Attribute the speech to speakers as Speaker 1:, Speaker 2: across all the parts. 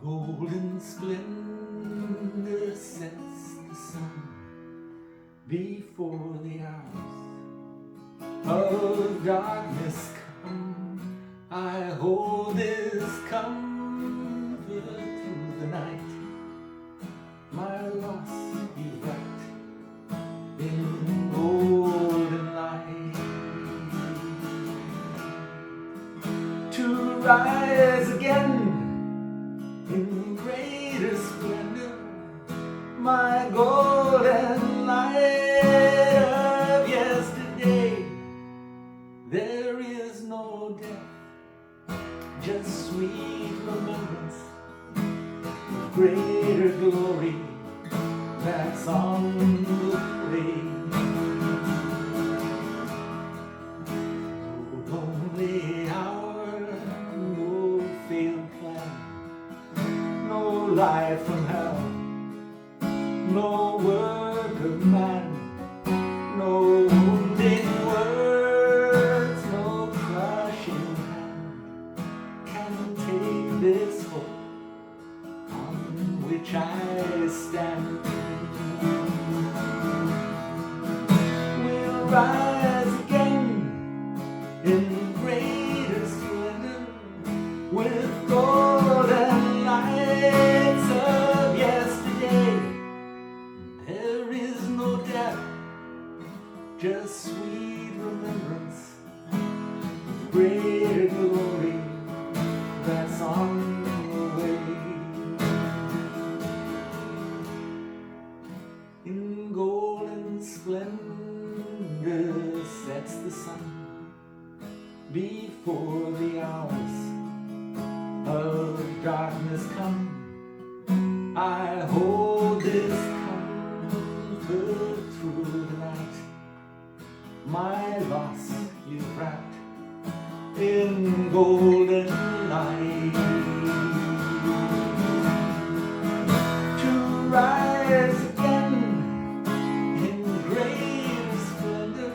Speaker 1: golden splendor sets the sun before the hours of darkness come. I hold this comfort through the night. My loss be right in golden light. To rise again in greater splendor, my golden light of yesterday. There is no death, just sweet remembrance of greater glory that's on the way. No lonely hour, no failed plan, no life from hell, no work of man, no wounding words, no crushing hand can take this hope on which I stand. We'll rise again in greater splendor with golden lights of yesterday. There is no death, just sweet remembrance of greater glory that's on the way. In golden splendor sets the sun before the hours of darkness come. I hold this comfort through the night. My loss you wrapped in golden light. To rise again in greater splendor,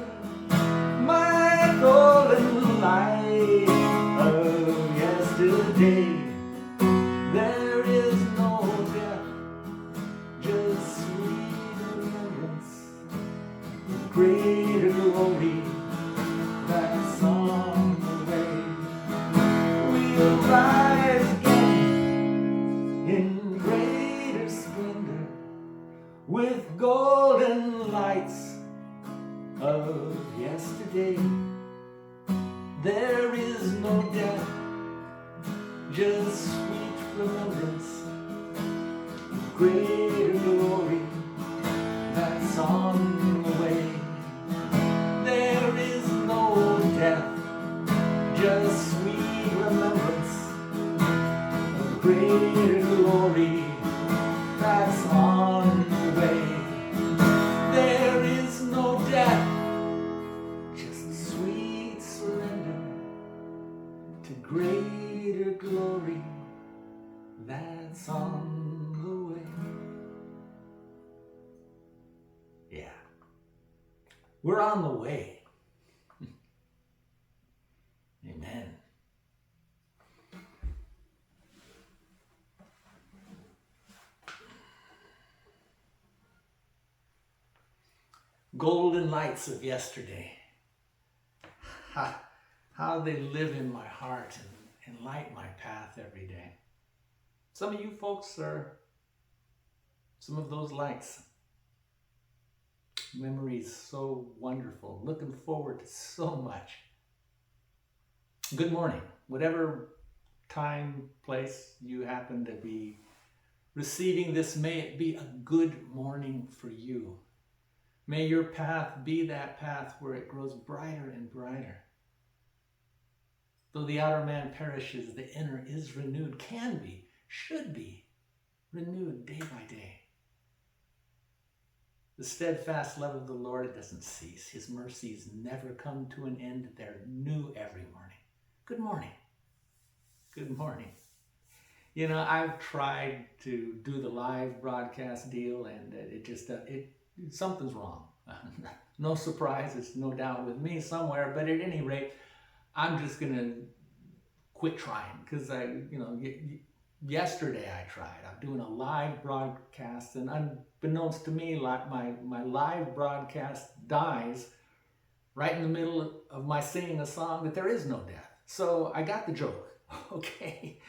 Speaker 1: my golden light of yesterday. There is no death, just sweet remembrance of greater glory that's on the way. We'll rise again in greater splendor with golden lights of yesterday. There is no death, just sweet remembrance of greater glory that's on the way. There is no death, just sweet remembrance of greater glory that's on the way. There is no death, just sweet surrender to greater glory that's on the way. Yeah, we're on the way. Amen. Golden lights of yesterday. How they live in my heart and light my path every day. Some of you folks are some of those lights. Memories so wonderful. Looking forward to so much. Good morning. Whatever time, place you happen to be receiving this, may it be a good morning for you. May your path be that path where it grows brighter and brighter. Though the outer man perishes, the inner is renewed, can be, should be renewed day by day. The steadfast love of the Lord doesn't cease. His mercies never come to an end. They're new every morning. Good morning. Good morning. You know, I've tried to do the live broadcast deal, and something's wrong. No surprise, it's no doubt with me somewhere, but at any rate, I'm just gonna quit trying because yesterday I tried. I'm doing a live broadcast, and unbeknownst to me, like my live broadcast dies right in the middle of my singing a song that there is no death. So I got the joke, okay?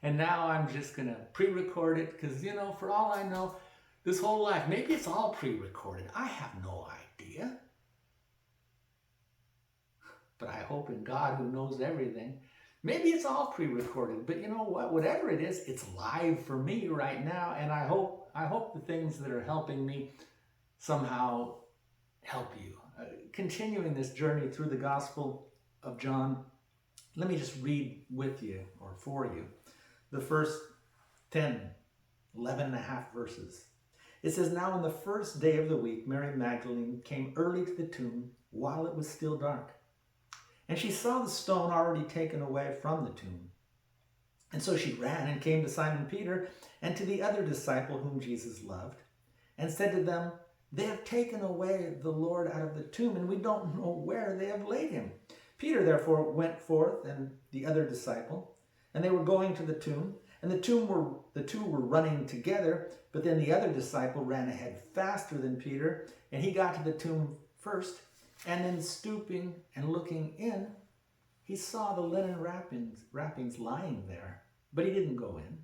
Speaker 1: And now I'm just gonna pre-record it because, for all I know, this whole life, maybe it's all pre-recorded. I have no idea. But I hope in God who knows everything, maybe it's all pre-recorded. But you know what? Whatever it is, it's live for me right now. And I hope the things that are helping me somehow help you. Continuing this journey through the Gospel of John, let me just read with you or for you the first 11 and a half verses. It says, "Now on the first day of the week, Mary Magdalene came early to the tomb while it was still dark. And she saw the stone already taken away from the tomb. And so she ran and came to Simon Peter and to the other disciple whom Jesus loved, and said to them, 'They have taken away the Lord out of the tomb, and we don't know where they have laid him.' Peter therefore went forth, and the other disciple, and they were going to the tomb. And the two were running together, but then the other disciple ran ahead faster than Peter, and he got to the tomb first. And then stooping and looking in, he saw the linen wrappings lying there, but he didn't go in.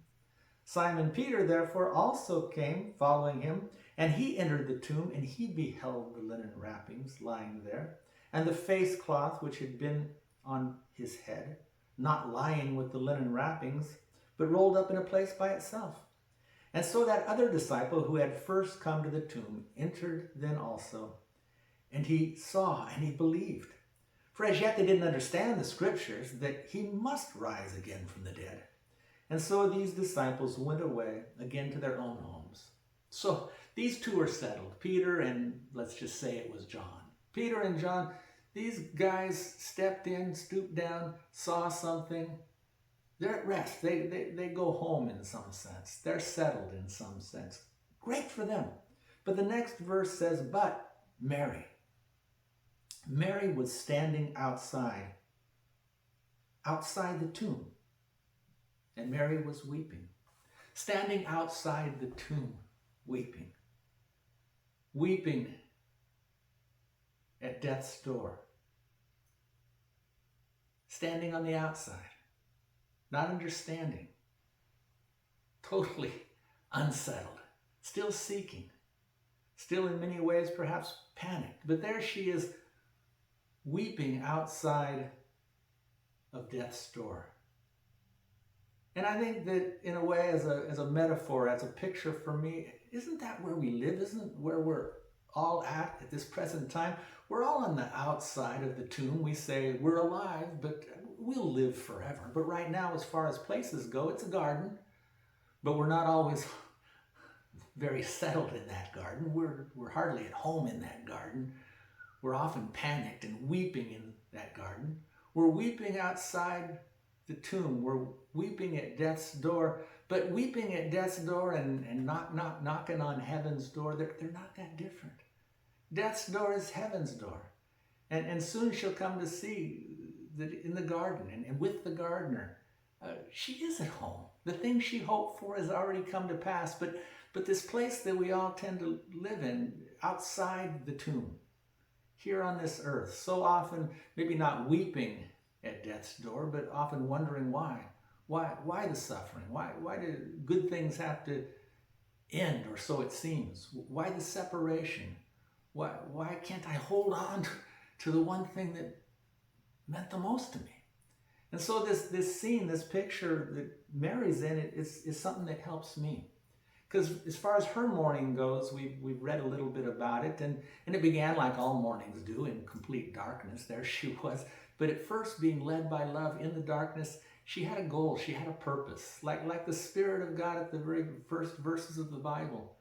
Speaker 1: Simon Peter therefore also came, following him, and he entered the tomb, and he beheld the linen wrappings lying there, and the face cloth which had been on his head, not lying with the linen wrappings, but rolled up in a place by itself. And so that other disciple who had first come to the tomb entered then also. And he saw and he believed. For as yet they didn't understand the scriptures that he must rise again from the dead. And so these disciples went away again to their own homes." So these two are settled. Peter and, let's just say it was John. Peter and John, these guys stepped in, stooped down, saw something. They're at rest. They go home in some sense. They're settled in some sense. Great for them. But the next verse says, "But Mary was standing outside the tomb. And Mary was weeping." Standing outside the tomb, weeping. Weeping at death's door. Standing on the outside. Not understanding. Totally unsettled. Still seeking. Still in many ways perhaps panicked. But there she is, weeping outside of death's door. And I think that in a way, as a metaphor, as a picture for me, isn't that where we live? Isn't where we're all at this present time? We're all on the outside of the tomb. We say we're alive, but we'll live forever. But right now, as far as places go, it's a garden. But we're not always very settled in that garden. We're hardly at home in that garden. We're often panicked and weeping in that garden. We're weeping outside the tomb. We're weeping at death's door. But weeping at death's door and knocking on heaven's door, they're not that different. Death's door is heaven's door. And soon she'll come to see that in the garden and with the gardener, she is at home. The thing she hoped for has already come to pass. But this place that we all tend to live in, outside the tomb, here on this earth, so often maybe not weeping at death's door, but often wondering why. Why the suffering? Why do good things have to end, or so it seems? Why the separation? Why can't I hold on to the one thing that meant the most to me? And so this scene, this picture that Mary's in, is something that helps me. Because as far as her mourning goes, we've read a little bit about it, and it began like all mornings do, in complete darkness. There she was. But at first, being led by love in the darkness, she had a goal, she had a purpose. Like the Spirit of God at the very first verses of the Bible.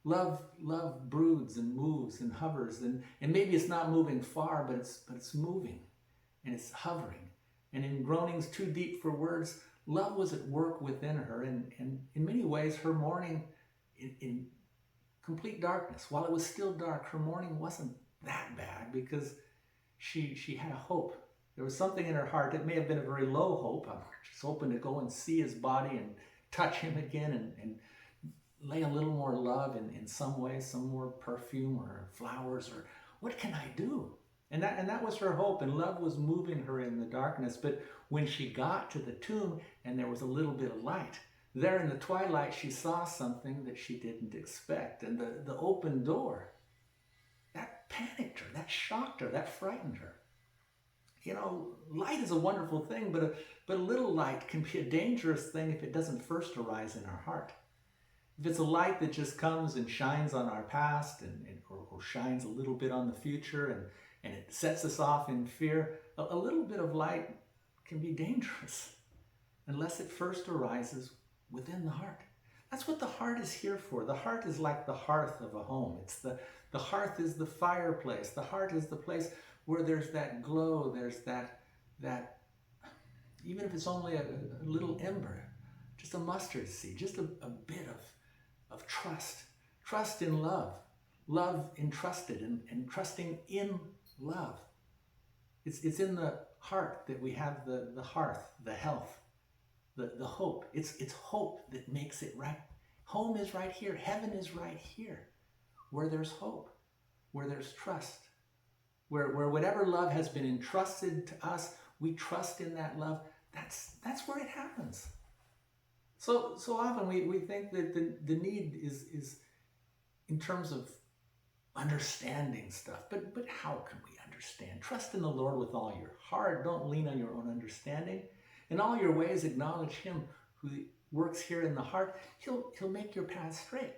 Speaker 1: Love broods and moves and hovers, and maybe it's not moving far, but it's moving, and it's hovering. And in groanings too deep for words, love was at work within her, and in many ways, her mourning in complete darkness. While it was still dark, her mourning wasn't that bad, because she had a hope. There was something in her heart. It may have been a very low hope. I'm just hoping to go and see his body and touch him again and lay a little more love in some way, some more perfume or flowers, or what can I do? And that was her hope, and love was moving her in the darkness. But when she got to the tomb and there was a little bit of light, there in the twilight she saw something that she didn't expect. And the open door, that panicked her, that shocked her, that frightened her. You know, light is a wonderful thing, but a little light can be a dangerous thing if it doesn't first arise in our heart. If it's a light that just comes and shines on our past or shines a little bit on the future and it sets us off in fear, a little bit of light can be dangerous unless it first arises within the heart. That's what the heart is here for. The heart is like the hearth of a home. It's the hearth is the fireplace. The heart is the place where there's that glow, there's that even if it's only a little ember, just a mustard seed, just a bit of trust in love entrusted and trusting in love. It's in the heart that we have the hearth, the health, the hope. It's hope that makes it right. Home is right here. Heaven is right here, where there's hope, where there's trust, where whatever love has been entrusted to us, we trust in that love. That's where it happens. So often we think that the need is in terms of understanding stuff, but how can we understand? Trust in the Lord with all your heart. Don't lean on your own understanding. In all your ways acknowledge him who works here in the heart. He'll make your path straight.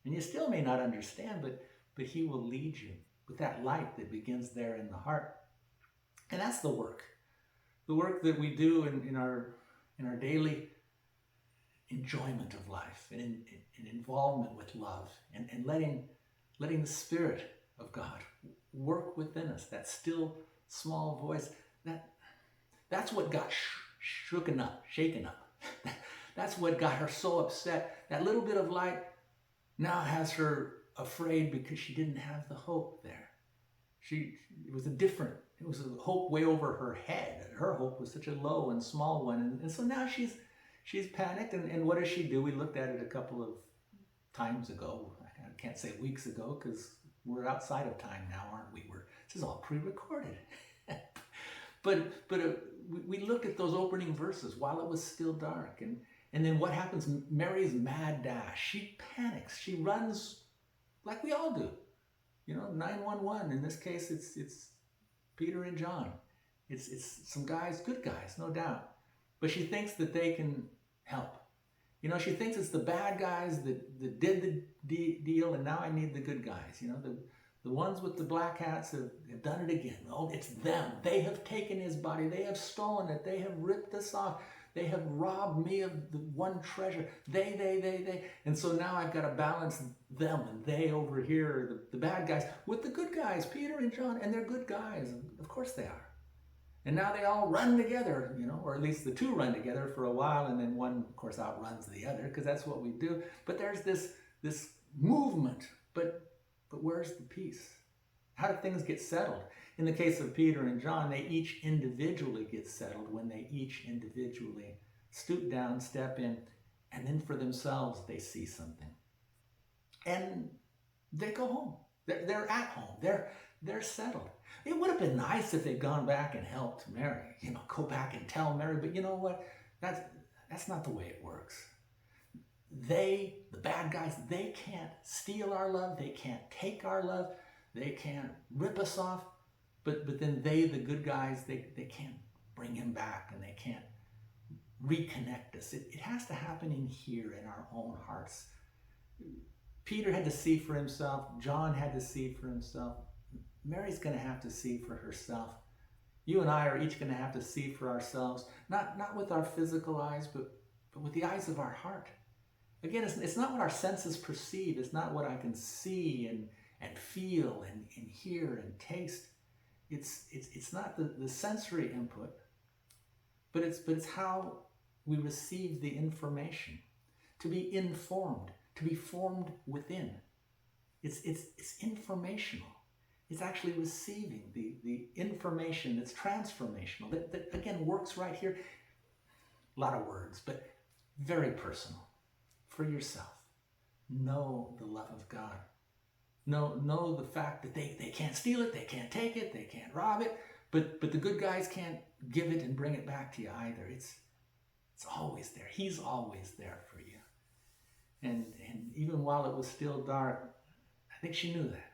Speaker 1: And you still may not understand, but he will lead you with that light that begins there in the heart. And that's the work that we do in our daily enjoyment of life and in involvement with love and letting the Spirit of God work within us, that still small voice. That's what got shaken up. That's what got her so upset. That little bit of light now has her afraid because she didn't have the hope there. It was a hope way over her head. Her hope was such a low and small one. And so now she's panicked. And what does she do? We looked at it a couple of times ago. I can't say weeks ago because we're outside of time now, aren't we? This is all pre-recorded. But we looked at those opening verses while it was still dark. And then what happens? Mary's mad dash. She panics. She runs like we all do. 911. In this case, it's Peter and John. It's some guys, good guys, no doubt. But she thinks that they can help. She thinks it's the bad guys that did the deal, and now I need the good guys. The ones with the black hats have done it again. Oh, it's them. They have taken his body. They have stolen it. They have ripped us off. They have robbed me of the one treasure. They. And so now I've got to balance them and they over here, the bad guys, with the good guys, Peter and John, and they're good guys. Of course they are. And now they all run together, or at least the two run together for a while, and then one, of course, outruns the other, because that's what we do. But there's this movement. But where's the peace? How do things get settled? In the case of Peter and John, they each individually get settled when they each individually stoop down, step in, and then for themselves they see something. And they go home. They're at home. They're settled. It would have been nice if they'd gone back and helped Mary, go back and tell Mary, but you know what? That's not the way it works. The bad guys, they can't steal our love. They can't take our love. They can't rip us off. But then the good guys, they can't bring him back and they can't reconnect us. It has to happen in here, in our own hearts. Peter had to see for himself. John had to see for himself. Mary's going to have to see for herself. You and I are each going to have to see for ourselves, not with our physical eyes, but with the eyes of our heart. Again, it's not what our senses perceive. It's not what I can see and feel and hear and taste. It's not the sensory input, but it's how we receive the information. To be informed, to be formed within. It's informational. It's actually receiving the information that's transformational, that again works right here. A lot of words, but very personal for yourself. Know the love of God. Know the fact that they can't steal it, they can't take it, they can't rob it, but the good guys can't give it and bring it back to you either. It's always there. He's always there for you. And even while it was still dark, I think she knew that.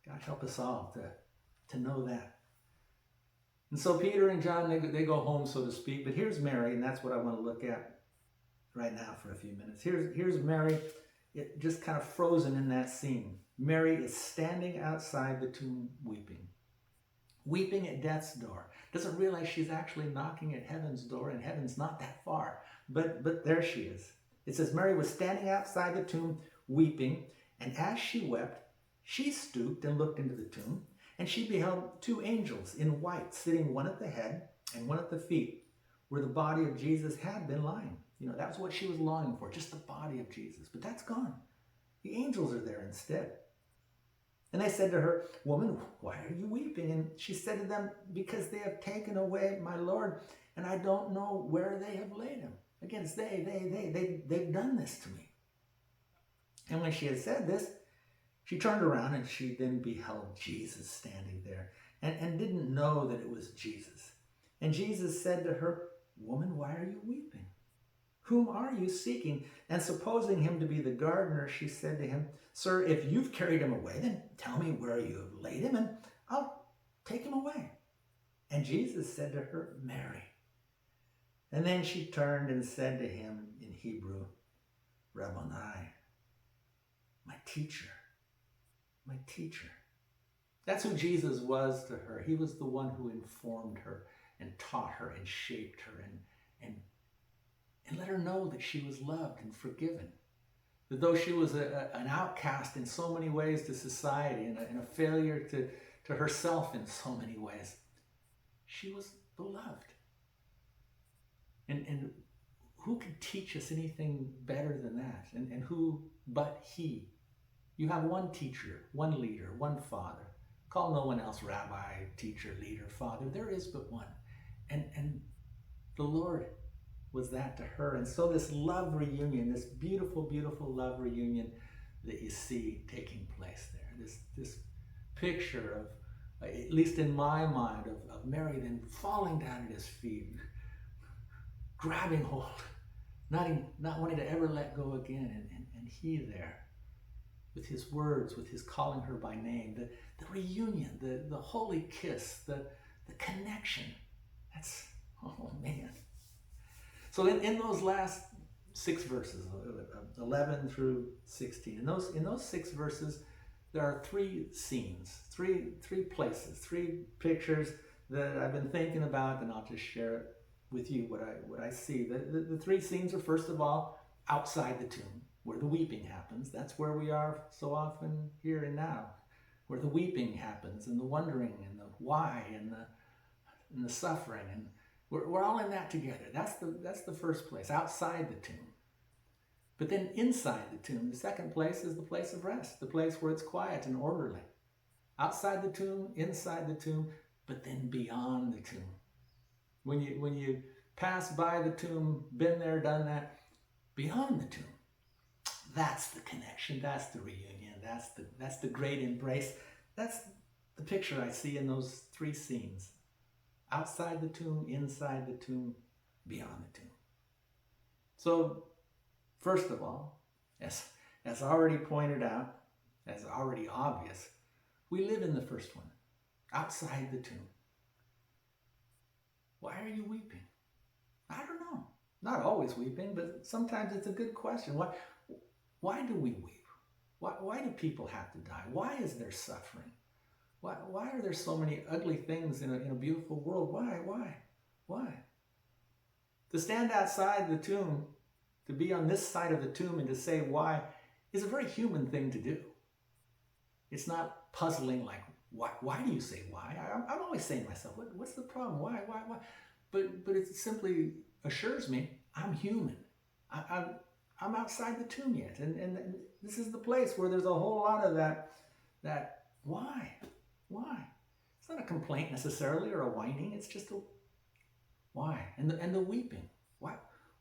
Speaker 1: God help us all to know that. And so Peter and John, they go home, so to speak. But here's Mary, and that's what I want to look at right now for a few minutes. Here's Mary, just kind of frozen in that scene. Mary is standing outside the tomb weeping. Weeping at death's door. Doesn't realize she's actually knocking at heaven's door, and heaven's not that far. But there she is. It says, Mary was standing outside the tomb weeping, and as she wept, she stooped and looked into the tomb, and she beheld two angels in white, sitting one at the head and one at the feet, where the body of Jesus had been lying. That's what she was longing for, just the body of Jesus. But that's gone. The angels are there instead. And they said to her, Woman, why are you weeping? And she said to them, Because they have taken away my Lord, and I don't know where they have laid him. Again, it's they've done this to me. And when she had said this, she turned around and she then beheld Jesus standing there and didn't know that it was Jesus. And Jesus said to her, Woman, why are you weeping? Whom are you seeking? And supposing him to be the gardener, she said to him, Sir, if you've carried him away, then tell me where you have laid him, and I'll take him away. And Jesus said to her, Mary. And then she turned and said to him in Hebrew, Rabboni, my teacher, my teacher. That's who Jesus was to her. He was the one who informed her and taught her and shaped her and let her know that she was loved and forgiven. That though she was an outcast in so many ways to society and a failure to herself in so many ways, she was beloved. And who could teach us anything better than that? And who but he? You have one teacher, one leader, one father. Call no one else rabbi, teacher, leader, father. There is but one. And the Lord was that to her. And so this love reunion, this beautiful, beautiful love reunion that you see taking place there, this picture of, at least in my mind, of Mary then falling down at his feet, grabbing hold, not wanting to ever let go again, and he there with his words, with his calling her by name, the reunion, the holy kiss, the connection. That's, oh man. So in those last 6 verses, 11 through 16, in those 6 verses, there are 3 scenes, three places, 3 pictures that I've been thinking about, and I'll just share it with you what I see. The 3 scenes are, first of all, outside the tomb, where the weeping happens. That's where we are so often here and now, where the weeping happens, and the wondering, and the why, and the suffering, and we're all in that together. That's the first place, outside the tomb. But then inside the tomb, the second place is the place of rest, the place where it's quiet and orderly. Outside the tomb, inside the tomb, but then beyond the tomb. When you pass by the tomb, been there, done that, beyond the tomb, that's the connection, that's the reunion, that's the great embrace. That's the picture I see in those 3 scenes. Outside the tomb, inside the tomb, beyond the tomb. So, first of all, as already pointed out, as already obvious, we live in the first one, outside the tomb. Why are you weeping? I don't know. Not always weeping, but sometimes it's a good question. Why do we weep? Why do people have to die? Why is there suffering? Why are there so many ugly things in a beautiful world? Why? To stand outside the tomb, to be on this side of the tomb and to say why is a very human thing to do. It's not puzzling like, why do you say why? I'm always saying to myself, what's the problem? Why? But it simply assures me I'm human. I'm outside the tomb yet. And this is the place where there's a whole lot of that why? It's not a complaint necessarily or a whining. It's just a why. And the weeping.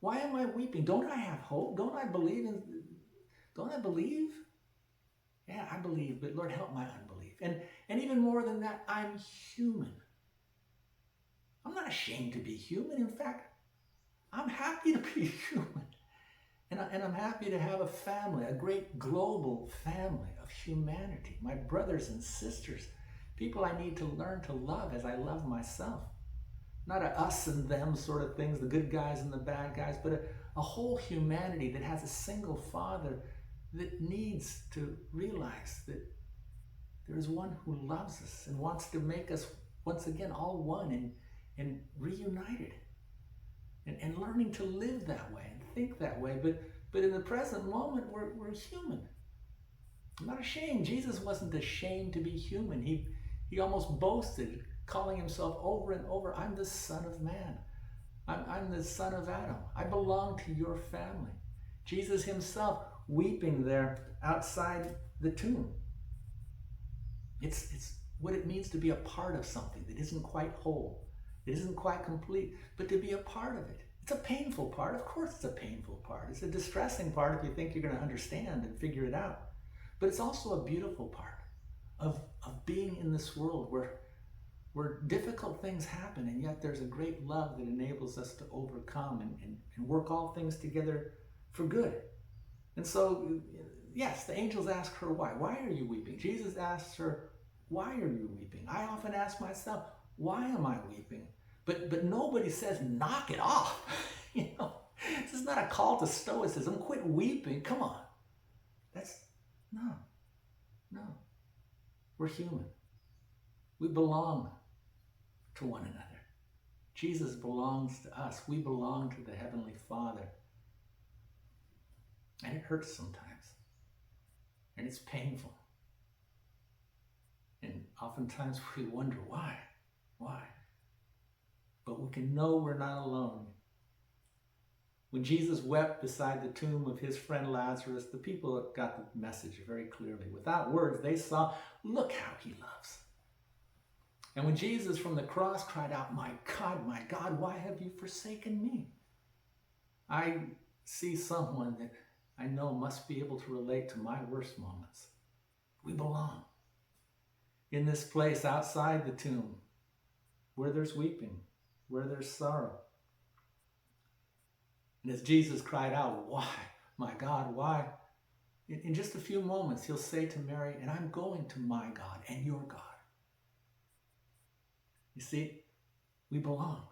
Speaker 1: Why am I weeping? Don't I have hope? Don't I believe? Yeah, I believe, but Lord, help my unbelief. And even more than that, I'm human. I'm not ashamed to be human. In fact, I'm happy to be human. And I'm happy to have a family, a great global family of humanity, my brothers and sisters, people I need to learn to love as I love myself. Not a us and them sort of things, the good guys and the bad guys, but a whole humanity that has a single Father that needs to realize that there is one who loves us and wants to make us once again all one and reunited. And learning to live that way and think that way. But in the present moment, we're human. I'm not ashamed. Jesus wasn't ashamed to be human. He almost boasted, calling himself over and over, I'm the Son of Man. I'm the son of Adam. I belong to your family. Jesus himself weeping there outside the tomb. It's what it means to be a part of something that isn't quite whole. It isn't quite complete, but to be a part of it. It's a painful part. Of course it's a painful part. It's a distressing part if you think you're going to understand and figure it out. But it's also a beautiful part of being in this world where difficult things happen, and yet there's a great love that enables us to overcome and work all things together for good. And so, yes, the angels ask her why. Why are you weeping? Jesus asks her, why are you weeping? I often ask myself, why am I weeping? But nobody says, knock it off. This is not a call to stoicism. Quit weeping. Come on. No. We're human. We belong to one another. Jesus belongs to us. We belong to the Heavenly Father. And it hurts sometimes. And it's painful. And oftentimes we wonder why. Why? But we can know we're not alone. When Jesus wept beside the tomb of his friend Lazarus, the people got the message very clearly. Without words, they saw, look how he loves. And when Jesus from the cross cried out, my God, why have you forsaken me? I see someone that I know must be able to relate to my worst moments. We belong in this place outside the tomb where there's weeping, where there's sorrow. And as Jesus cried out, why, my God, why? In just a few moments, he'll say to Mary, and I'm going to my God and your God. You see, we belong.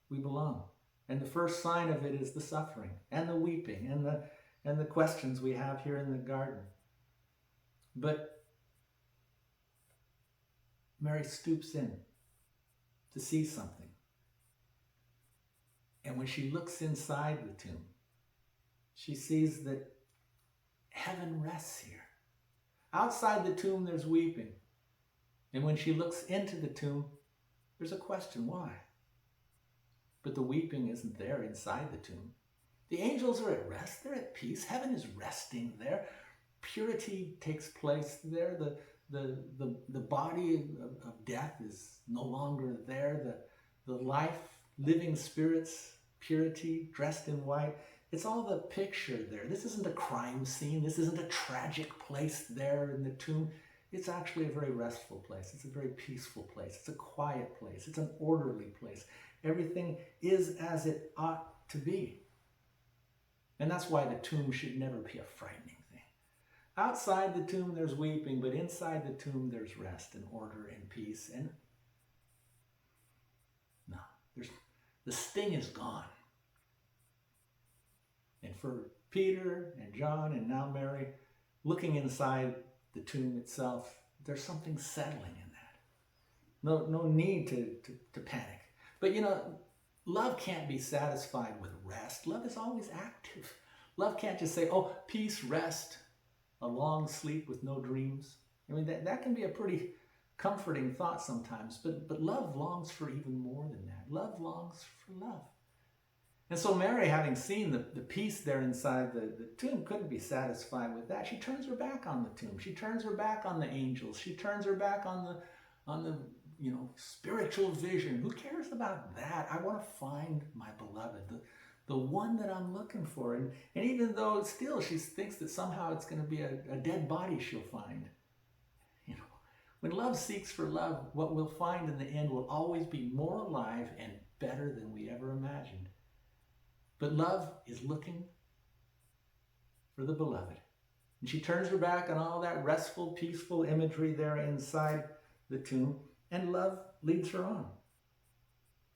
Speaker 1: We belong. And the first sign of it is the suffering and the weeping and the questions we have here in the garden. But Mary stoops in to see something. And when she looks inside the tomb, she sees that heaven rests here. Outside the tomb, there's weeping. And when she looks into the tomb, there's a question, why? But the weeping isn't there inside the tomb. The angels are at rest. They're at peace. Heaven is resting there. Purity takes place there. The body of death is no longer there. The life, living spirits, purity, dressed in white. It's all the picture there. This isn't a crime scene. This isn't a tragic place there in the tomb. It's actually a very restful place. It's a very peaceful place. It's a quiet place. It's an orderly place. Everything is as it ought to be. And that's why the tomb should never be a frightening thing. Outside the tomb, there's weeping, but inside the tomb, there's rest and order and peace. And no, the sting is gone. And for Peter and John and now Mary, looking inside the tomb itself, there's something settling in that. No need to panic. But love can't be satisfied with rest. Love is always active. Love can't just say, oh, peace, rest, a long sleep with no dreams. I mean, that can be a pretty comforting thought sometimes, but love longs for even more than that. Love longs for love. And so Mary, having seen the peace there inside the tomb, couldn't be satisfied with that. She turns her back on the tomb. She turns her back on the angels. She turns her back on the spiritual vision. Who cares about that? I want to find my beloved. the one that I'm looking for. And even though still she thinks that somehow it's going to be a dead body she'll find. You know, when love seeks for love, what we'll find in the end will always be more alive and better than we ever imagined. But love is looking for the beloved. And she turns her back on all that restful, peaceful imagery there inside the tomb, and love leads her on.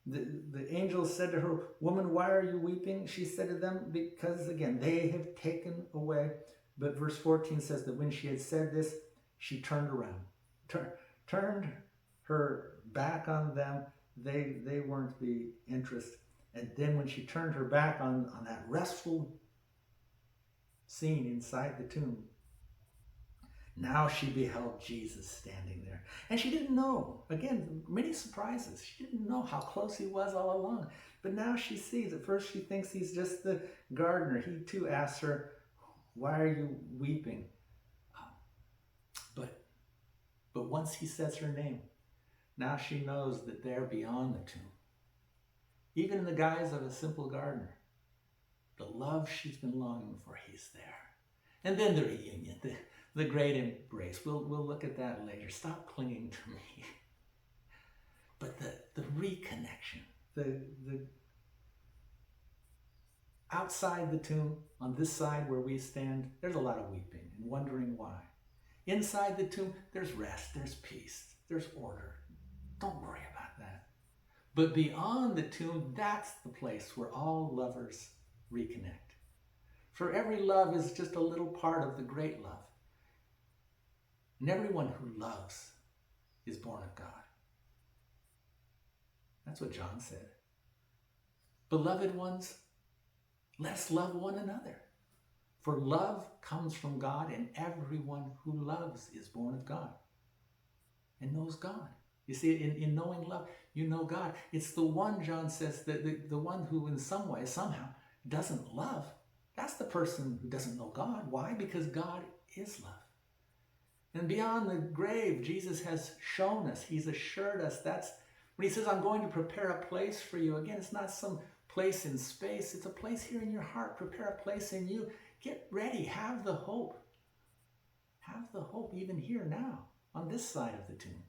Speaker 1: The angel said to her, "Woman, why are you weeping?" She said to them, "Because, again, they have taken away." But verse 14 says that when she had said this, she turned around, turned her back on them. They weren't the interest. And then when she turned her back on that restful scene inside the tomb, now she beheld Jesus standing there. And she didn't know. Again, many surprises. She didn't know how close he was all along. But now she sees. At first she thinks he's just the gardener. He too asks her, "Why are you weeping?" But once he says her name, now she knows that they're beyond the tomb. Even in the guise of a simple gardener, the love she's been longing for, he's there. And then the reunion, the great embrace. We'll look at that later. Stop clinging to me. But the reconnection, the outside the tomb, on this side where we stand, there's a lot of weeping and wondering why. Inside the tomb, there's rest, there's peace, there's order. Don't worry about that. But beyond the tomb, that's the place where all lovers reconnect. For every love is just a little part of the great love. And everyone who loves is born of God. That's what John said. Beloved ones, let's love one another. For love comes from God, and everyone who loves is born of God and knows God. You see, in knowing love, you know God. It's the one, John says, that the one who in some way, somehow, doesn't love. That's the person who doesn't know God. Why? Because God is love. And beyond the grave, Jesus has shown us, he's assured us. That's when he says, "I'm going to prepare a place for you." Again, it's not some place in space. It's a place here in your heart. Prepare a place in you. Get ready. Have the hope. Have the hope even here now, on this side of the tomb.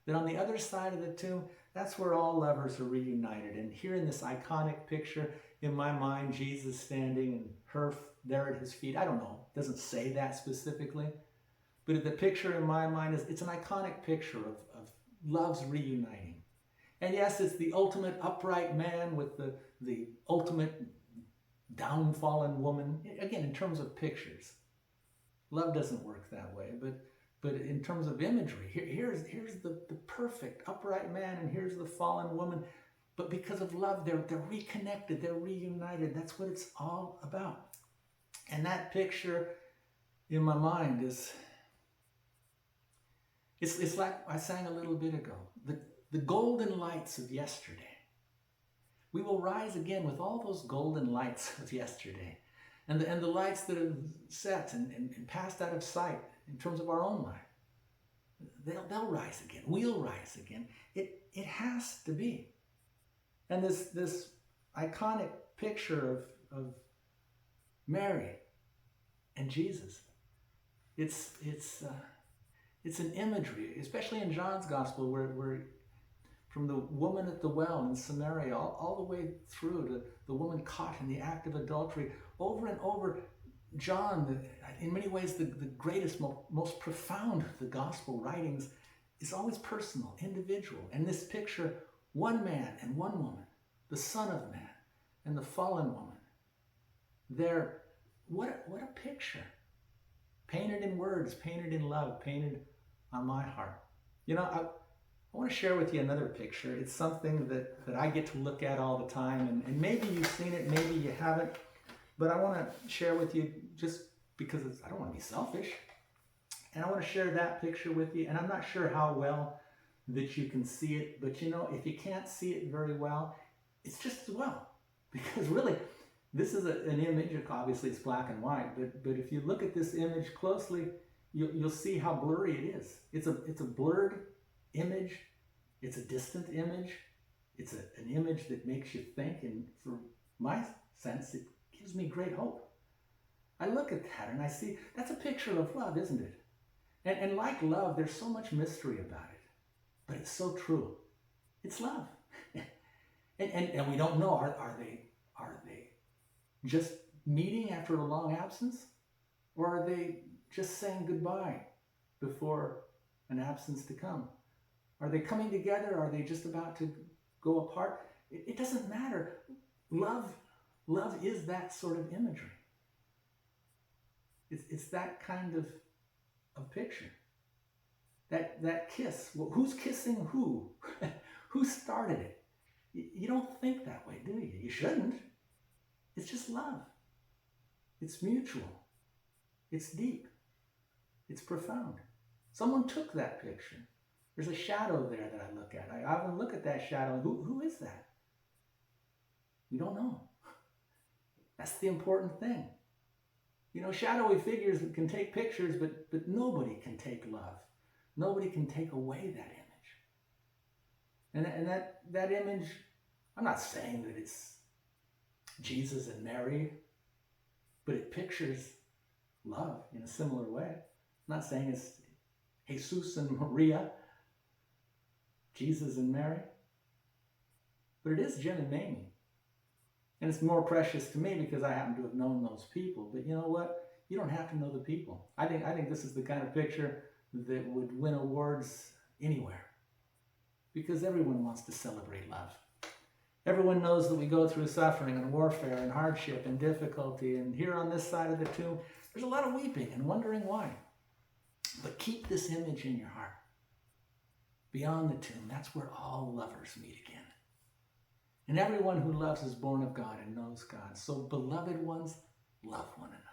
Speaker 1: That on the other side of the tomb, that's where all lovers are reunited. And here in this iconic picture, in my mind, Jesus standing and her there at his feet. I don't know. It doesn't say that specifically. But the picture in my mind is, it's an iconic picture of loves reuniting. And yes, it's the ultimate upright man with the ultimate downfallen woman. Again, in terms of pictures. Love doesn't work that way. But in terms of imagery, here's the perfect upright man, and here's the fallen woman. But because of love, they're reconnected, they're reunited. That's what it's all about. And that picture in my mind is, it's like I sang a little bit ago, the golden lights of yesterday. We will rise again with all those golden lights of yesterday, and the lights that have set and passed out of sight in terms of our own life. They'll rise again. We'll rise again. It has to be. And this iconic picture of Mary and Jesus, it's an imagery, especially in John's gospel, where from the woman at the well in Samaria all the way through to the woman caught in the act of adultery, over and over, John, in many ways the greatest, most profound of the gospel writings, is always personal, individual. And this picture, one man and one woman, the Son of Man and the fallen woman, what a picture. Painted in words, painted in love, painted on my heart. You know, I want to share with you another picture. It's something that I get to look at all the time, and maybe you've seen it, maybe you haven't, but I want to share with you just because I don't want to be selfish. And I want to share that picture with you, and I'm not sure how well that you can see it, but you know, if you can't see it very well, it's just as well. Because really, this is an image, obviously it's black and white, but if you look at this image closely, you'll see how blurry it is. It's a blurred image, it's a distant image, it's an image that makes you think, and for my sense, it gives me great hope. I look at that and I see that's a picture of love, isn't it? And like love, there's so much mystery about it, but it's so true. It's love. and we don't know, are they just meeting after a long absence? Or are they just saying goodbye before an absence to come? Are they coming together? Are they just about to go apart? It doesn't matter. Love is that sort of imagery. It's that kind of picture. That kiss. Well, who's kissing who? Who started it? You don't think that way, do you? You shouldn't. It's just love. It's mutual. It's deep. It's profound. Someone took that picture. There's a shadow there that I look at. I often look at that shadow. Who is that? We don't know. That's the important thing. You know, shadowy figures can take pictures, but nobody can take love. Nobody can take away that image. And that image, I'm not saying that it's Jesus and Mary, but it pictures love in a similar way. I'm not saying it's Jesus and Maria, Jesus and Mary, but it is Jim and Mamie. And it's more precious to me because I happen to have known those people. But you know what? You don't have to know the people. I think this is the kind of picture that would win awards anywhere, because everyone wants to celebrate love. Everyone knows that we go through suffering and warfare and hardship and difficulty, and here on this side of the tomb, there's a lot of weeping and wondering why. But keep this image in your heart. Beyond the tomb, that's where all lovers meet again. And everyone who loves is born of God and knows God. So beloved ones, love one another.